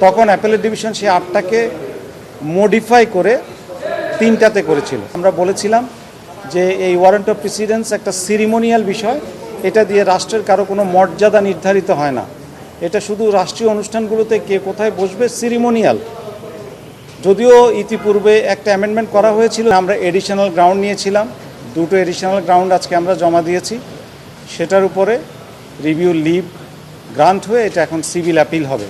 তখন appellate division সেই ৮টাকে modify করে ৩টাতে করেছিল। আমরা বলেছিলাম যে এই ওয়ারেন্ট অফ প্রেসিডেন্স একটা সিরিমোনিয়াল বিষয়, এটা দিয়ে রাষ্ট্রের কারো কোনো মর্যাদা নির্ধারিত হয় না, এটা শুধু রাষ্ট্রীয় অনুষ্ঠানগুলোতে কে কোথায় বসবে সিরিমোনিয়াল। যদিও ইতিপূর্বে একটা অ্যামেন্ডমেন্ট করা হয়েছিল, আমরা এডিশনাল গ্রাউন্ড নিয়েছিলাম, 2টো এডিশনাল গ্রাউন্ড আজকে আমরা জমা দিয়েছি, সেটার উপরে রিভিউ লিভ গ্রান্ট হয়ে এটা এখন সিভিল অ্যাপিল হবে।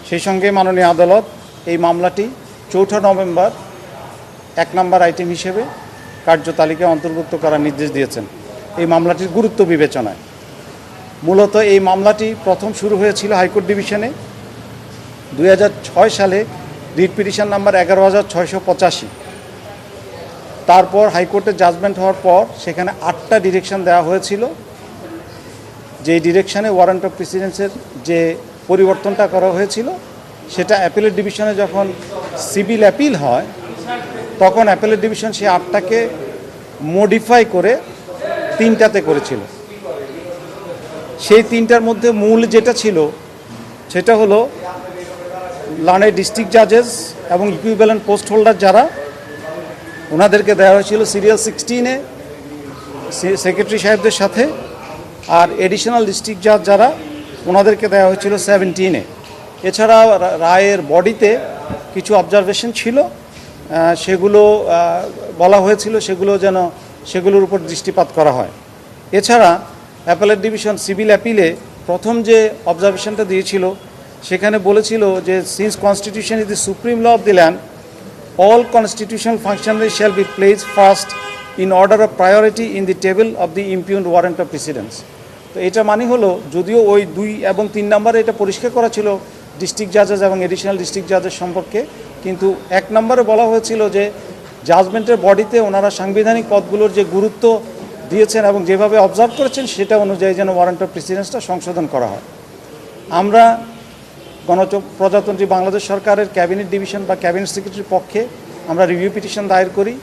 সেই সঙ্গে মাননীয় আদালত এই মামলাটি 4 নভেম্বর 1 নম্বর আইটেম হিসেবে কার্যতালিকায় অন্তর্ভুক্ত করার নির্দেশ দিয়েছেন এই মামলাটির গুরুত্ব বিবেচনায়। মূলত এই মামলাটি প্রথম শুরু হয়েছিল হাইকোর্ট ডিভিশনে 2006 সালে, রিট পিটিশন নাম্বার 11,685। তারপর হাইকোর্টের জাজমেন্ট হওয়ার পর সেখানে 8টা ডিরেকশন দেওয়া হয়েছিল, যে ডিরেকশনে ওয়ারেন্ট অফ প্রেসিডেন্সের যে পরিবর্তনটা করা হয়েছিল সেটা অ্যাপেলেট ডিভিশনে যখন সিভিল অ্যাপিল হয় তখন অ্যাপেলেট ডিভিশন সেই 8টাকে মডিফাই করে 3টাতে করেছিল। সেই 3টার মধ্যে মূল যেটা ছিল সেটা হলো লার্নেড ডিস্ট্রিক্ট জাজেস এবং ইকুইভ্যালেন্ট পোস্ট হোল্ডার যারা, ওনাদেরকে দেওয়া হয়েছিল সিরিয়াল 16-এ সেক্রেটারি সাহেবদের সাথে, আর এডিশনাল ডিস্ট্রিক্ট জাজ যারা ওনাদেরকে দেওয়া হয়েছিল 17-এ। এছাড়া রায়ের বডিতে কিছু অবজারভেশন ছিল, সেগুলো বলা হয়েছিল সেগুলোর উপর দৃষ্টিপাত করা হয়। এছাড়া অ্যাপেলেট ডিভিশন সিভিল অ্যাপিলে প্রথম যে অবজারভেশনটা দিয়েছিল সেখানে বলেছিল যে since constitution is the supreme law of the land, all constitutional functionaries shall be placed first in order of priority in the table of the impugned warrant of precedence। তো এটা মানে হলো, যদিও ওই 2 এবং 3 নম্বরে এটা পরিষ্কার করা ছিল ডিস্ট্রিক্ট জাজেস এবং এডিশনাল ডিস্ট্রিক্ট জাজের সম্পর্কে, কিন্তু 1 নম্বরে বলা হয়েছিল যে জাজমেন্টের বডিতে ওনারা সাংবিধানিক পদগুলোর যে গুরুত্ব দিয়েছেন এবং যেভাবে অবজার্ভ করেছেন সেটা অনুযায়ী যেন ওয়ারেন্ট অফ প্রেসিডেন্সটা সংশোধন করা হয়। আমরা প্রজাতন্ত্রী বাংলাদেশ সরকারের ক্যাবিনেট ডিভিশন বা ক্যাবিনেট সেক্রেটারির পক্ষে আমরা রিভিউ পিটিশন দায়ের করি।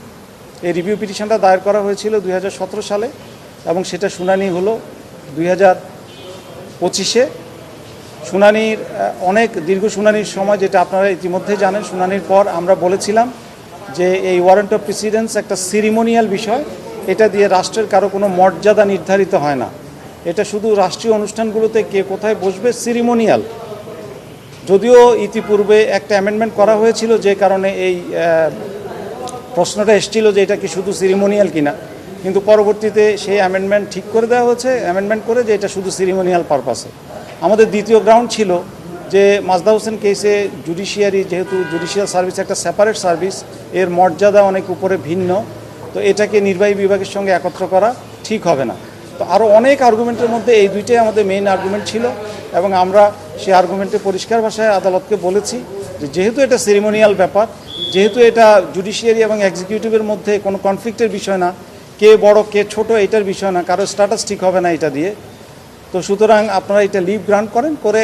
এই রিভিউ পিটিশনটা দায়ের করা হয়েছিল 2017 সালে এবং সেটা শুনানি হলো 2025-এ। শুনানির অনেক দীর্ঘ শুনানির সময়, যেটা আপনারা ইতিমধ্যে জানেন, শুনানির পর আমরা বলেছিলাম যে এই ওয়ারেন্ট অফ প্রেসিডেন্স একটা সিরিমোনিয়াল বিষয়, এটা দিয়ে রাষ্ট্রের কারো কোনো মর্যাদা নির্ধারিত হয় না, এটা শুধু রাষ্ট্রীয় অনুষ্ঠানগুলোতে কে কোথায় বসবে সিরিমোনিয়াল। যদিও ইতিপূর্বে একটা অ্যামেন্ডমেন্ট করা হয়েছিল, যে কারণে এই প্রশ্নটা এসেছিল যে এটা কি শুধু সিরিমোনিয়াল কিনা, কিন্তু পরবর্তীতে সেই অ্যামেন্ডমেন্ট ঠিক করে দেওয়া হয়েছে, অ্যামেন্ডমেন্ট করে যে এটা শুধু সিরিমোনিয়াল পারপাসে। আমাদের দ্বিতীয় গ্রাউন্ড ছিল যে মাজদা হোসেন কেসে জুডিশিয়ারি, যেহেতু জুডিশিয়াল সার্ভিস একটা সেপারেট সার্ভিস, এর মর্যাদা অনেক উপরে ভিন্ন, তো এটাকে নির্বাহী বিভাগের সঙ্গে একত্র করা ঠিক হবে না। তো আরও অনেক আর্গুমেন্টের মধ্যে এই 2টাই আমাদের মেইন আর্গুমেন্ট ছিল এবং আমরা সেই আর্গুমেন্টে পরিষ্কার ভাষায় আদালতকে বলেছি যে যেহেতু এটা সেরিমোনিয়াল ব্যাপার, যেহেতু এটা জুডিশিয়ারি এবং এক্সিকিউটিভের মধ্যে কোনো কনফ্লিক্টের বিষয় না, কে বড় কে ছোট এটার বিষয় না, কারো স্ট্যাটাস ঠিক হবে না এটা দিয়ে, তো সুতরাং আপনারা এটা লিভ গ্রান্ট করেন, করে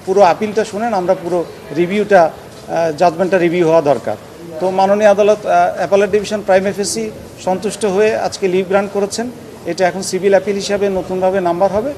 পুরো আপিলটা শুনেন, আমরা পুরো রিভিউটা জাজমেন্টটা রিভিউ হওয়া দরকার। তো মাননীয় আদালত অ্যাপেলেট ডিভিশন প্রাইমা ফেসি সন্তুষ্ট হয়ে আজকে লিভ গ্রান্ট করেছেন, এটা এখন সিভিল অ্যাপিল হিসাবে নতুনভাবে নাম্বার হবে।